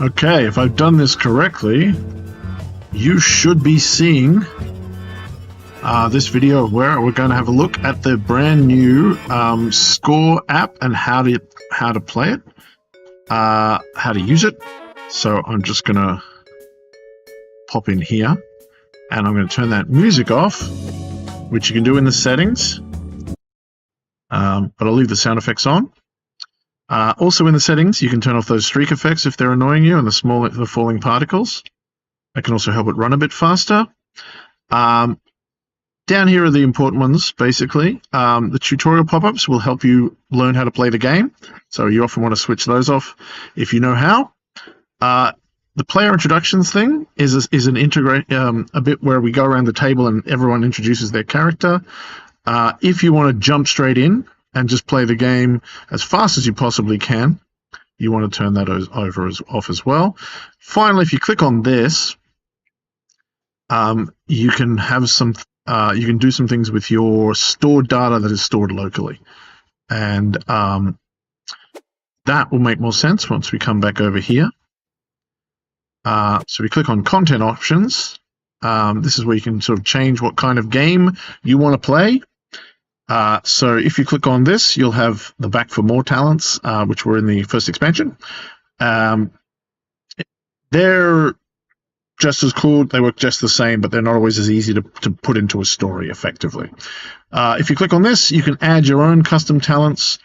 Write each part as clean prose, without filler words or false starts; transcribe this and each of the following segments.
Okay, if I've done this correctly, you should be seeing this video where we're going to have a look at the brand new Score app and how to play it, how to use it. So I'm just going to pop in here, and I'm going to turn that music off, which you can do in the settings, but I'll leave the sound effects on. Also in the settings, you can turn off those streak effects if they're annoying you and the falling particles. That can also help it run a bit faster. Down here are the important ones, basically. The tutorial pop-ups will help you learn how to play the game, so you often want to switch those off if you know how. The player introductions thing is a bit where we go around the table and everyone introduces their character. If you want to jump straight in and just play the game as fast as you possibly can, you want to turn that off as well. Finally, if you click on this, you can have you can do some things with your stored data that is stored locally, and that will make more sense once we come back over here. So we click on content options. This is where you can sort of change what kind of game you want to play. So if you click on this, you'll have the Back for More talents, which were in the first expansion. They're just as cool, they work just the same, but they're not always as easy to put into a story effectively. If you click on this, you can add your own custom talents,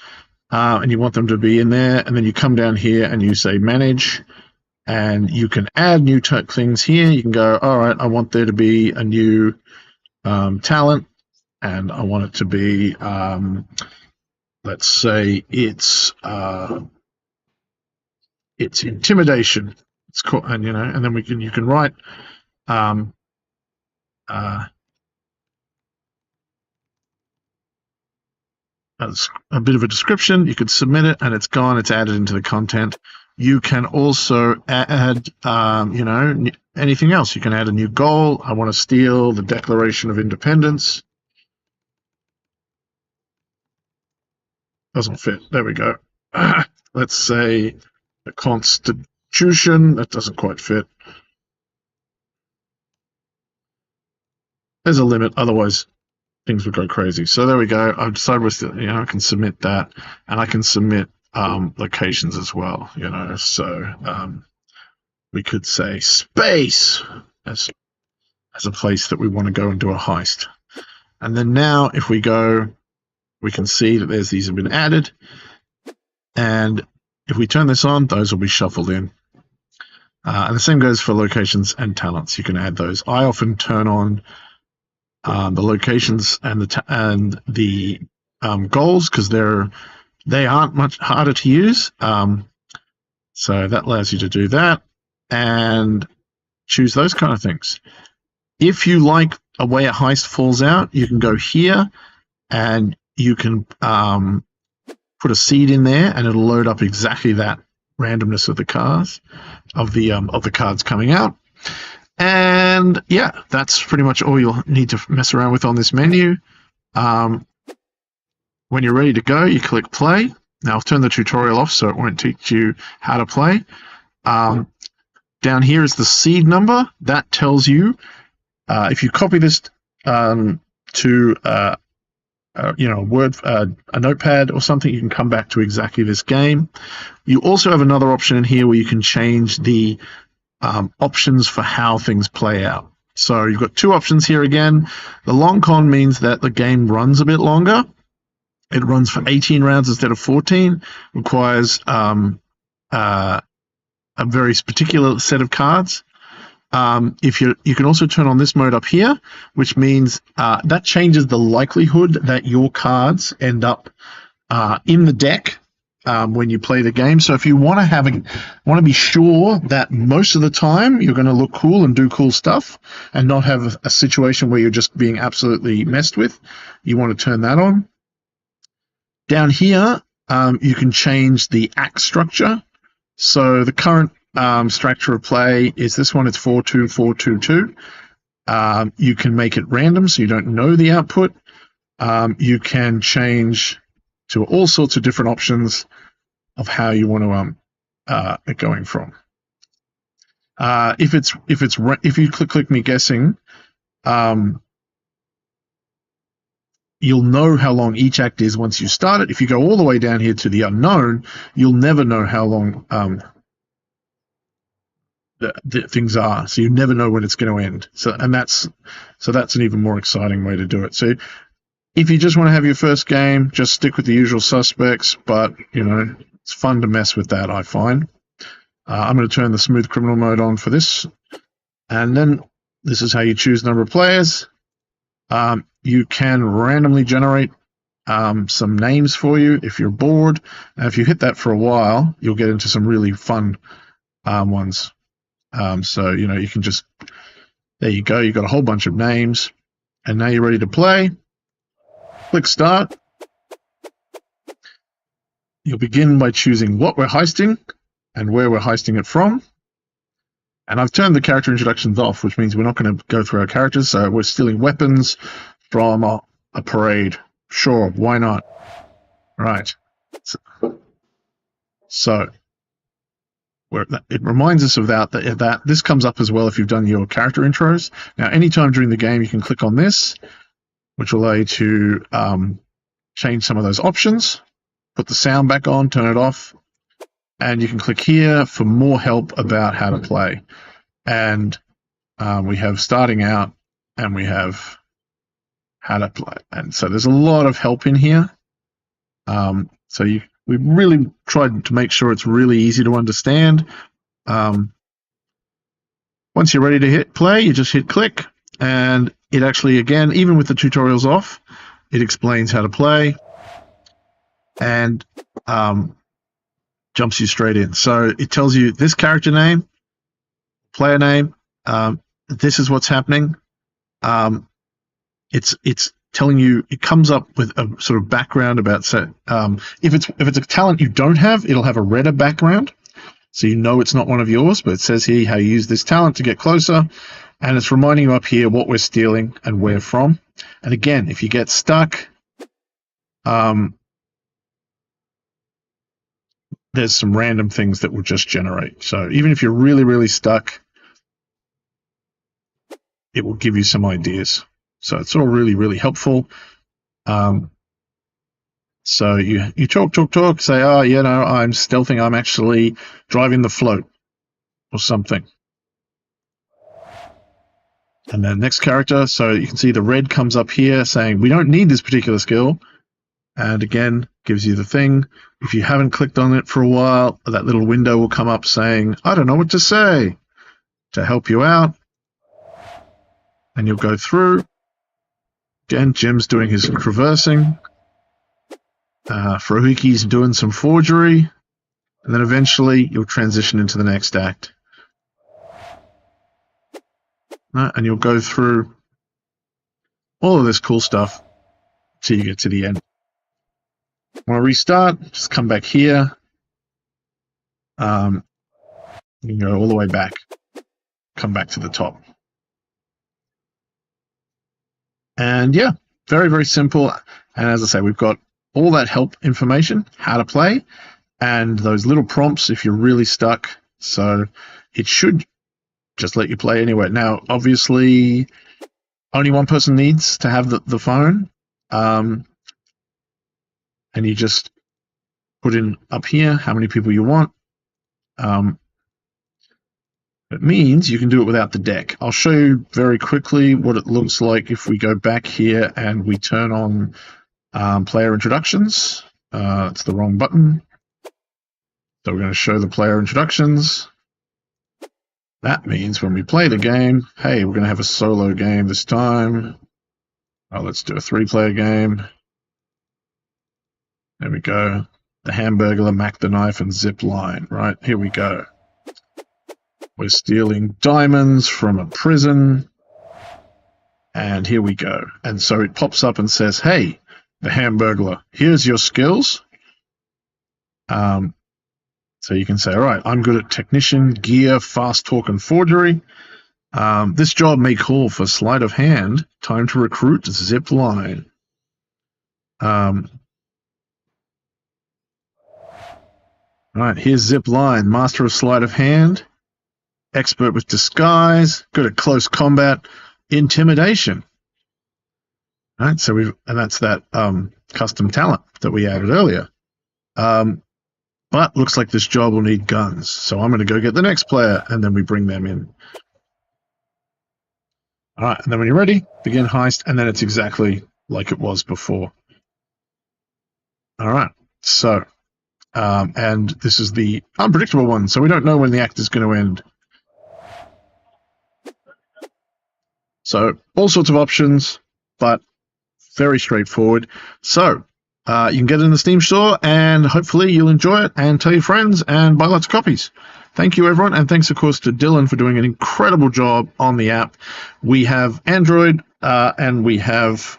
and you want them to be in there, and then you come down here and you say manage, and you can add new things here. You can go, all right, I want there to be a new talent, and I want it to be, let's say it's intimidation. It's cool, and and then you can write a bit of a description. You could submit it, and it's gone. It's added into the content. You can also add, anything else. You can add a new goal. I want to steal the Declaration of Independence. Doesn't fit. There we go. Let's say the Constitution. That doesn't quite fit. There's a limit, otherwise things would go crazy. So there we go. I've decided I can submit that, and I can submit locations as well. So we could say space as a place that we want to go and do a heist. And then now, if we go, we can see that these have been added, and if we turn this on, those will be shuffled in. And the same goes for locations and talents. You can add those. I often turn on the locations and the goals because they aren't much harder to use. So that allows you to do that and choose those kind of things. If you like a way a heist falls out, you can go here and you can put a seed in there, and it'll load up exactly that randomness of the cards, of the cards coming out. And yeah, that's pretty much all you'll need to mess around with on this menu. When you're ready to go, you click play. Now I'll turn the tutorial off so it won't teach you how to play. Down here is the seed number. That tells you if you copy this to a notepad or something, you can come back to exactly this game. You also have another option in here where you can change the options for how things play out. So you've got two options here again. The long con means that the game runs a bit longer. It runs for 18 rounds instead of 14, requires a very particular set of cards. You can also turn on this mode up here, which means that changes the likelihood that your cards end up in the deck when you play the game. So if you want to be sure that most of the time you're going to look cool and do cool stuff and not have a situation where you're just being absolutely messed with, you want to turn that on. Down here, you can change the act structure. So the current structure of play is this one. It's 4-2-4-2-2. You can make it random, so you don't know the output. You can change to all sorts of different options of how you want to going from. If you click me guessing, you'll know how long each act is once you start it. If you go all the way down here to the unknown, you'll never know how long the things are. So you never know when it's going to end. So that's an even more exciting way to do it. So if you just want to have your first game, just stick with the usual suspects. But it's fun to mess with that, I find. I'm going to turn the smooth criminal mode on for this, and then this is how you choose number of players. You can randomly generate some names for you if you're bored. And if you hit that for a while, you'll get into some really fun ones. So, you can just, there you go. You've got a whole bunch of names, and now you're ready to play. Click start. You'll begin by choosing what we're heisting and where we're heisting it from. And I've turned the character introductions off, which means we're not going to go through our characters. So we're stealing weapons from a parade. Sure, why not? Right. So it reminds us of that this comes up as well if you've done your character intros. Now, anytime during the game, you can click on this, which will allow you to change some of those options, put the sound back on, turn it off, and you can click here for more help about how to play. And we have starting out, and we have how to play. And so there's a lot of help in here. We really tried to make sure it's really easy to understand. Once you're ready to hit play, you just hit click, and it actually, again, even with the tutorials off, it explains how to play and jumps you straight in. So it tells you this character name, player name, this is what's happening. It's telling you, it comes up with a sort of background about, if it's a talent you don't have, it'll have a redder background, so it's not one of yours, but it says here how you use this talent to get closer, and it's reminding you up here what we're stealing and where from. And again, if you get stuck, there's some random things that will just generate. So even if you're really, really stuck, it will give you some ideas. So it's all really, really helpful. So you talk, say, I'm stealthing, I'm actually driving the float or something. And then next character, so you can see the red comes up here saying we don't need this particular skill. And again, gives you the thing. If you haven't clicked on it for a while, that little window will come up saying, I don't know what to say, to help you out. And you'll go through. Again, Jim's doing his traversing. Faruki's doing some forgery. And then eventually you'll transition into the next act. And you'll go through all of this cool stuff till you get to the end. Want to restart? Just come back here. You can go all the way back. Come back to the top. And yeah, very, very simple. And as I say, we've got all that help information, how to play, and those little prompts if you're really stuck. So it should just let you play anyway. Now, obviously, only one person needs to have the phone. And you just put in up here how many people you want. It means you can do it without the deck. I'll show you very quickly what it looks like if we go back here and we turn on player introductions. It's the wrong button. So we're going to show the player introductions. That means when we play the game, hey, we're going to have a solo game this time. Oh, let's do a 3-player game. There we go. The Hamburglar, Mac the Knife, and Zip Line. Right, here we go. We're stealing diamonds from a prison. And here we go. And so it pops up and says, hey, the Hamburglar, here's your skills. So you can say, all right, I'm good at technician, gear, fast talk, and forgery. This job may call for sleight of hand. Time to recruit Zip Line. All right, here's Zip Line, master of sleight of hand. expert with disguise, good at close combat, intimidation. All right, so and that's that custom talent that we added earlier. But looks like this job will need guns, so I'm going to go get the next player, and then we bring them in. All right, and then when you're ready, begin heist, and then it's exactly like it was before. All right, so, and this is the unpredictable one, so we don't know when the act is going to end. So all sorts of options, but very straightforward. So you can get it in the Steam store, and hopefully you'll enjoy it and tell your friends and buy lots of copies. Thank you, everyone, and thanks, of course, to Dylan for doing an incredible job on the app. We have Android and we have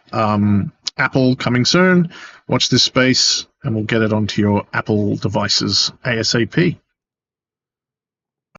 Apple coming soon. Watch this space, and we'll get it onto your Apple devices ASAP.